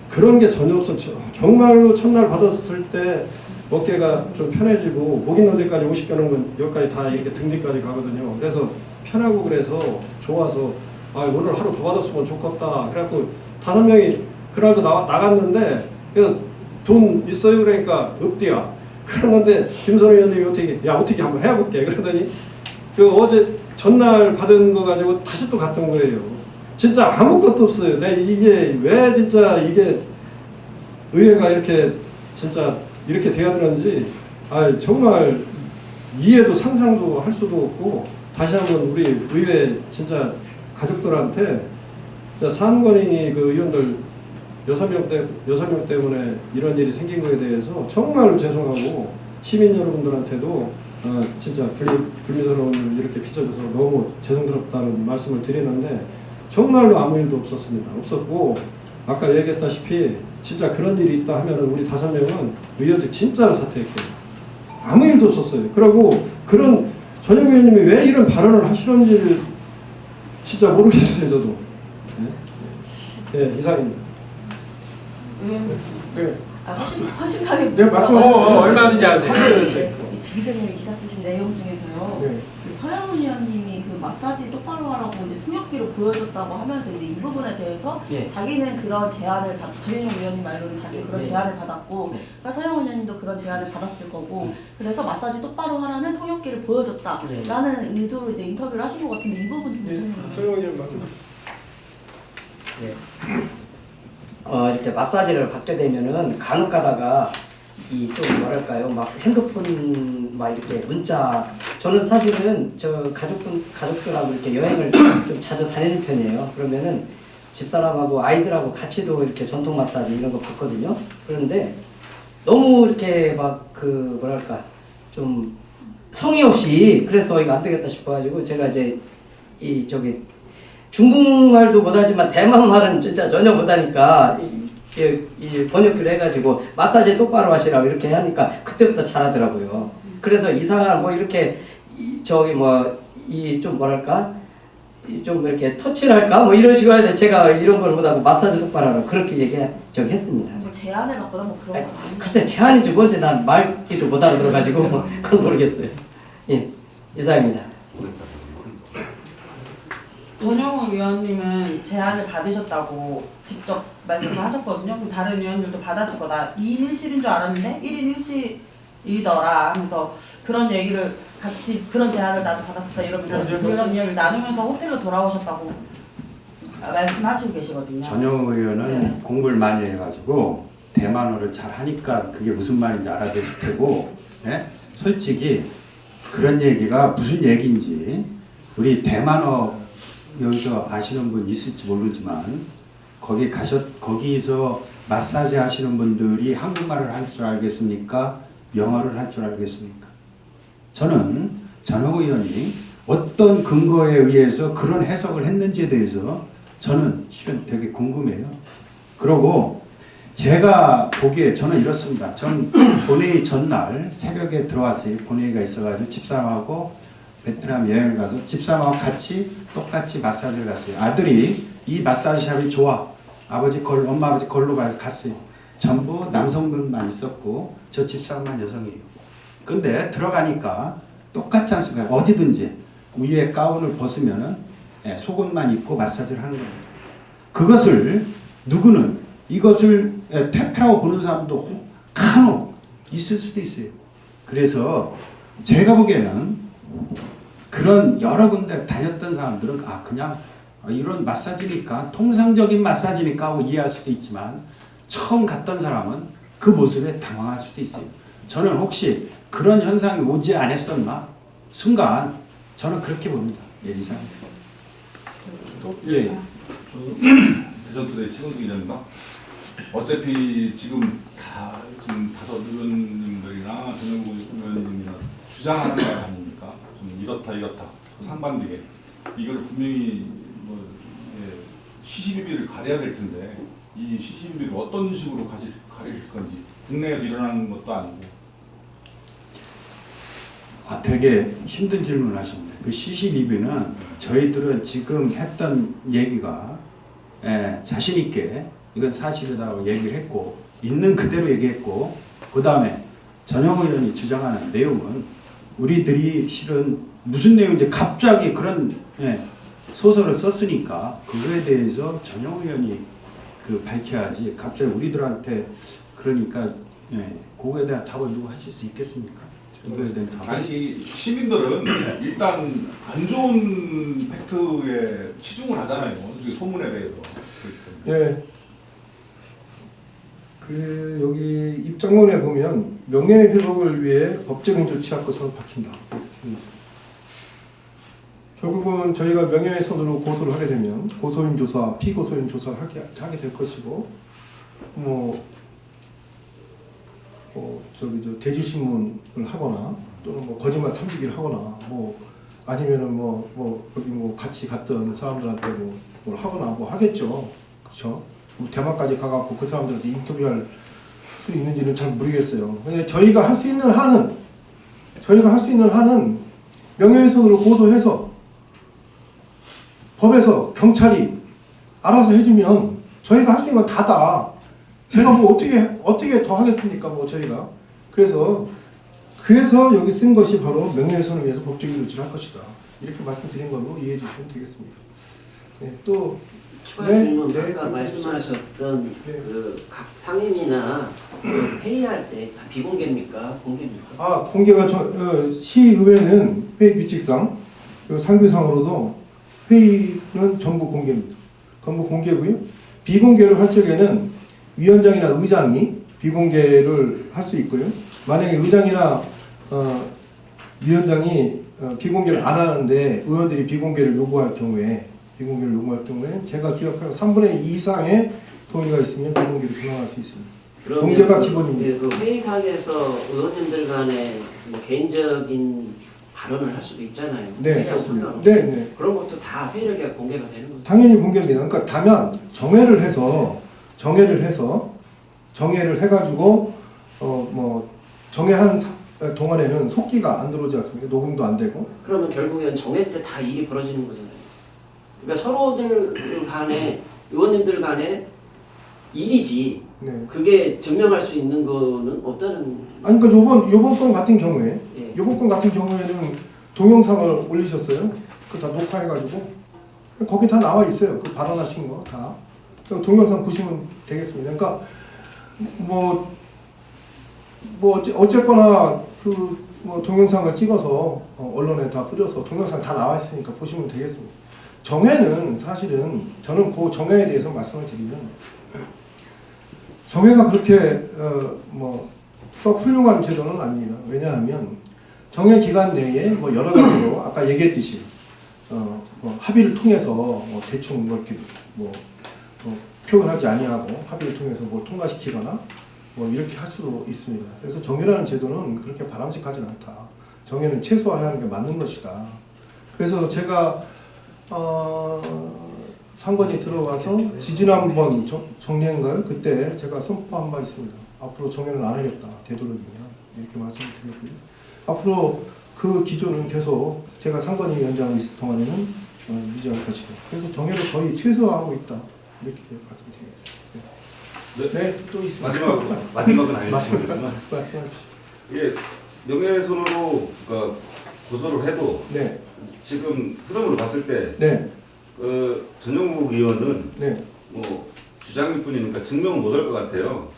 그런 게 전혀 없었죠. 정말로 첫날 받았을 때 어깨가 좀 편해지고 목 있는 데까지 50견은 여기까지 다 이렇게 등 뒤까지 가거든요. 그래서 편하고 그래서 좋아서 아 오늘 하루 더 받았으면 좋겠다. 그래갖고 5명이 그날도 나갔는데 그래서 돈 있어요? 그러니까 없디야. 그랬는데 김선우 의원님이 어떻게 한번 해볼게. 그러더니 그 어제 전날 받은 거 가지고 다시 또 갔던 거예요. 진짜 아무것도 없어요. 이게 왜 진짜 이게 의회가 이렇게 진짜 이렇게 되었는지 정말 이해도 상상도 할 수도 없고 다시 한번 우리 의회 진짜 가족들한테 산권행위 그 의원들 6명 때문에 이런 일이 생긴 거에 대해서 정말로 죄송하고 시민 여러분들한테도 진짜 불미스러운 일 이렇게 비춰줘서 너무 죄송스럽다는 말씀을 드리는데 정말로 아무 일도 없었습니다. 없었고 아까 얘기했다시피 진짜 그런 일이 있다 하면 우리 5명은 의원직 진짜로 사퇴했거든요. 아무 일도 없었어요. 그리고 그런 전혁 의원님이 왜 이런 발언을 하시는지를 진짜 모르겠어요. 저도. 네, 이상입니다. 네. 허심탄회 네, 말씀. 얼마든지 하세요. 이 기자님이 기사 쓰신 내용 중에서요. 네. 그 서영훈 의원님이 그 마사지 똑바로 하라고 이제 통역비로 보여줬다고 하면서 이제 이 부분에 대해서 예. 자기는 그런 제안을 전인용 의원님 말로는 자기 그런 예. 제안을 받았고, 네. 그러니까 서영훈 의원님도 그런 제안을 받았을 거고, 그래서 마사지 똑바로 하라는 통역기를 보여줬다라는 의도로 이제 인터뷰를 하신 것 같은데 이 부분 좀 설명해 주세요. 서영 의원 말씀. 예. 이렇게 마사지를 받게 되면은 간혹 가다가 이 좀 뭐랄까요, 막 핸드폰 막 이렇게 문자, 저는 사실은 저 가족들하고 이렇게 여행을 좀 자주 다니는 편이에요. 그러면은 집사람하고 아이들하고 같이도 이렇게 전통 마사지 이런 거 받거든요. 그런데 너무 이렇게 막 그 뭐랄까 좀 성의 없이, 그래서 이거 안 되겠다 싶어가지고 제가 이제 이 저기 중국말도 못하지만 대만 말은 진짜 전혀 못하니까 이 번역기를 해가지고 마사지 똑바로 하시라고 이렇게 하니까 그때부터 잘하더라고요. 그래서 이상한 뭐 이렇게 저기 뭐 이 좀 뭐랄까 좀 이렇게 터치를 할까 뭐 이런 식으로 해야 제가 이런 걸 못하고 마사지 똑바로 하라고 그렇게 저기 했습니다. 뭐 제안을 받거나 뭐 그런 거 아니에요? 글쎄 제안인지 뭔지 난 말귀도 못 알아들어가지고 그건 모르겠어요. 예, 이상입니다. 전영호 의원님은 제안을 받으셨다고 직접 말씀하셨거든요. 그럼 다른 의원들도 받았을 거다. 2인 1실인 줄 알았는데 1인 1실이더라 하면서 그런 얘기를 같이 그런 제안을 나도 받았었다 이러면서 그런 이야기를 나누면서 호텔로 돌아오셨다고 말씀하시고 계시거든요. 전영호 의원은 네. 공부를 많이 해가지고 대만어를 잘 하니까 그게 무슨 말인지 알아들을 테고, 예? 솔직히 그런 얘기가 무슨 얘기인지 우리 대만어 여기서 아시는 분 있을지 모르지만 거기서 마사지 하시는 분들이 한국말을 할 줄 알겠습니까? 영어를 할 줄 알겠습니까? 저는 전영호 의원이 어떤 근거에 의해서 그런 해석을 했는지에 대해서 저는 실은 되게 궁금해요. 그리고 제가 보기에 저는 이렇습니다. 전 본회의 전날 새벽에 들어왔어요. 본회의가 있어가지고 집사람하고 베트남 여행을 가서 집사람하고 같이 똑같이 마사지를 갔어요. 아들이 이 마사지샵이 좋아. 아버지 걸, 엄마 아버지 걸로 갔어요. 전부 남성분만 있었고 저 집사람만 여성이에요. 근데 들어가니까 똑같지 않습니까? 어디든지 위에 가운을 벗으면은 속옷만 입고 마사지를 하는 겁니다. 그것을 누구는 이것을 퇴폐라고 보는 사람도 간혹 있을 수도 있어요. 그래서 제가 보기에는 그런 여러 군데 다녔던 사람들은 그냥 이런 마사지니까 통상적인 마사지니까 하고 이해할 수도 있지만 처음 갔던 사람은 그 모습에 당황할 수도 있어요. 저는 혹시 그런 현상이 오지 않았었나? 순간 저는 그렇게 봅니다. 예, 이상입니다. 예. 대전투데이 최건수 기자입니다. 어차피 지금 지금 5 의원님들이나 전영구 의원님이나 주장하는 거 아닙니까? 좀 이렇다 상반되게 이걸 분명히 뭐 시시비비를 가려야 될 텐데 이 시시비비를 어떤 식으로 가릴 건지 국내에서 일어나는 것도 아니고. 되게 힘든 질문을 하십니다. 그 시시비비는 저희들은 지금 했던 얘기가 자신 있게 이건 사실이라고 얘기를 했고 있는 그대로 얘기했고, 그 다음에 전영호 의원이 주장하는 내용은 우리들이 실은 무슨 내용인지 갑자기 그런 소설을 썼으니까 그거에 대해서 전영호 의원이 밝혀야지 갑자기 우리들한테 그러니까 그거에 대한 답을 누구 하실 수 있겠습니까? 이거에 대한 답을. 아니 시민들은 일단 안 좋은 팩트에 치중을 하잖아요. 소문에 대해서. 예. 여기 입장문에 보면 명예회복을 위해 법적인 조치할 것으로 밝힌다. 결국은 저희가 명예훼손으로 고소를 하게 되면 고소인 조사, 피고소인 조사를 하게 될 것이고, 대지신문을 하거나 또는 거짓말 탐지기를 하거나 아니면은 여기 같이 갔던 사람들한테 뭘 하거나 뭐 하겠죠. 그렇죠? 뭐 대만까지 가갖고 그 사람들한테 인터뷰할 수 있는지는 잘 모르겠어요. 근데 저희가 할 수 있는 한은 명예훼손으로 고소해서 법에서 경찰이 알아서 해주면 저희가 할 수 있는 건 다다. 제가 뭐 어떻게 더 하겠습니까? 뭐 저희가. 그래서 여기 쓴 것이 바로 명예훼손을 위해서 법적인 조치를 할 것이다. 이렇게 말씀드린 걸로 이해해 주시면 되겠습니다. 네, 또 추가 질문 아까 말씀하셨던 그 각 상임이나 그 회의할 때 다 비공개입니까? 공개입니까? 공개가 시의회는 회의 규칙상 그리고 상규상으로도 회의는 전부 공개입니다. 전부 공개고요. 비공개를 할 적에는 위원장이나 의장이 비공개를 할 수 있고요. 만약에 의장이나 위원장이 비공개를 안 하는데 의원들이 비공개를 요구할 경우에 제가 기억하는 3분의 2 이상의 동의가 있으면 비공개를 변경할 수 있습니다. 공개가 기본입니다. 그 회의상에서 의원님들 간에 뭐 개인적인 발언을 할 수도 있잖아요. 네, 그렇습니다. 네. 그런 것도 다 회의록에 공개가 되는 거죠. 당연히 공개입니다. 그러니까 다만 정회를 해가지고 뭐 정회한 동안에는 속기가 안 들어오지 않습니까? 녹음도 안 되고. 그러면 결국엔 정회 때 다 일이 벌어지는 거잖아요. 그러니까 서로들 간에 의원님들 간에 일이지. 네. 그게 증명할 수 있는 거는 없다는. 아니 그러니까 요번 건 같은 경우에 예. 요번 건 같은 경우에는 동영상을 올리셨어요. 그 다 녹화해가지고 거기 다 나와 있어요. 그 발언하신 거 다. 동영상 보시면 되겠습니다. 그러니까 뭐 어쨌거나 뭐 동영상을 찍어서 언론에 다 뿌려서 동영상 다 나와 있으니까 보시면 되겠습니다. 정회는 사실은 저는 그 정회에 대해서 말씀을 드리면 정회가 그렇게 썩 훌륭한 제도는 아닙니다. 왜냐하면 정회 기간 내에 뭐 여러 가지로 아까 얘기했듯이 합의를 통해서 대충 이렇게 표현하지 아니하고 합의를 통해서 뭘 통과시키거나 이렇게 할 수도 있습니다. 그래서 정회라는 제도는 그렇게 바람직하진 않다. 정회는 최소화해야 하는 게 맞는 것이다. 그래서 제가 상권이 들어와서 지지난번 정례인가요? 그때 제가 선포한 바 있습니다. 앞으로 정회는 안 하겠다. 되도록이면 이렇게 말씀을 드렸고요. 앞으로 그 기조는 계속 제가 상권위 위원장으로 있을 동안에는 유지할 것이다. 그래서 정회를 거의 최소화하고 있다. 이렇게 말씀드리겠습니다. 네, 또 있습니다. 마지막은 아니지만 말씀하십시오. 이게 명예훼손으로 고소를 해도 네. 지금 흐름으로 봤을 때 네. 전용국 의원은 네. 뭐 주장일 뿐이니까 증명은 못 할 것 같아요.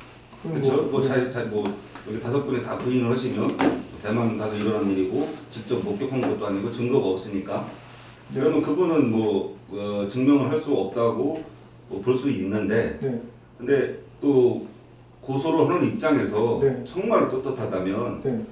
그렇죠? 여기 5분이 다 부인을 하시면 대만 가서 일어난 일이고 직접 목격한 것도 아니고 증거가 없으니까 네. 그러면 그분은 증명을 할 수 없다고 볼 수 있는데 네. 근데 또 고소를 하는 입장에서 네. 정말 떳떳하다면 네.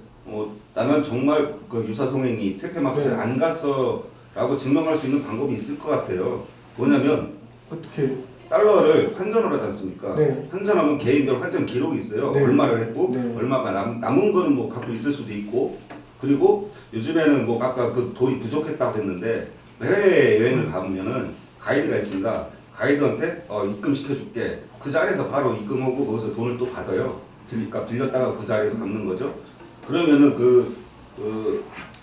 나는 정말 그 유사성행위 퇴폐 마사지 네. 안 갔어라고 증명할 수 있는 방법이 있을 것 같아요. 뭐냐면 어떻게 달러를 환전을 하지 않습니까? 네. 환전하면 개인별 환전 기록이 있어요. 네. 얼마를 했고 네. 얼마가 남은 거는 뭐 갖고 있을 수도 있고 그리고 요즘에는 뭐 아까 그 돈이 부족했다고 했는데 해외 여행을 가보면은 가이드가 있습니다. 가이드한테 입금 시켜줄게. 그 자리에서 바로 입금하고 거기서 돈을 또 받아요. 그러니까 빌렸다가 그 자리에서 갚는 거죠. 그러면은 그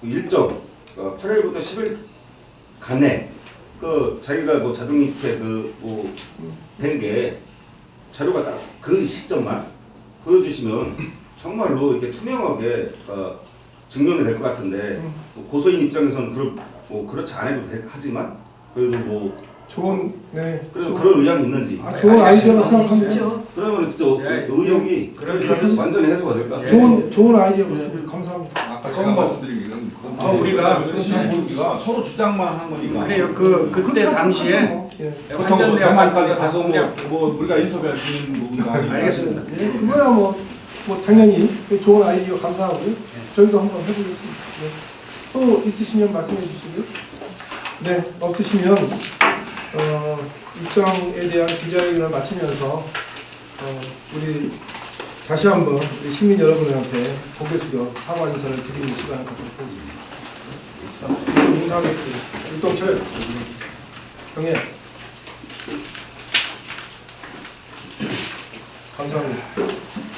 일정 8일부터 10일 간에 자기가 뭐 자동이체 된 게 자료가 딱 그 시점만 보여주시면 정말로 이렇게 투명하게 증명이 될 것 같은데 고소인 입장에서는 그렇지 않아도 하지만 그래도 그래서 그럴 의향이 있는지. 좋은 아이디어라고 생각합니다. 그러면 진짜 의혹이 완전히 해소가 될 것 같습니다. 좋은 아이디어로 감사합니다. 아까 제가 말씀드린 건 우리가 보기가 서로 주장만 한 거니까. 그래요. 그때 당시에 보통 대만까지 가서 우리가 인터뷰할 수 있는 부분도 아니고. 알겠습니다. 네, 그거야 뭐 당연히 좋은 아이디어 감사하고요. 저희도 한번 해보겠습니다. 네. 또 있으시면 말씀해 주시고요. 네, 없으시면 입장에 대한 기자회견을 마치면서 우리 다시 한번 우리 시민 여러분한테 고개 숙여 사과 인사를 드리는 시간을 갖도록 하겠습니다. 인사하겠습니다. 일동철, 경혜. 감사합니다.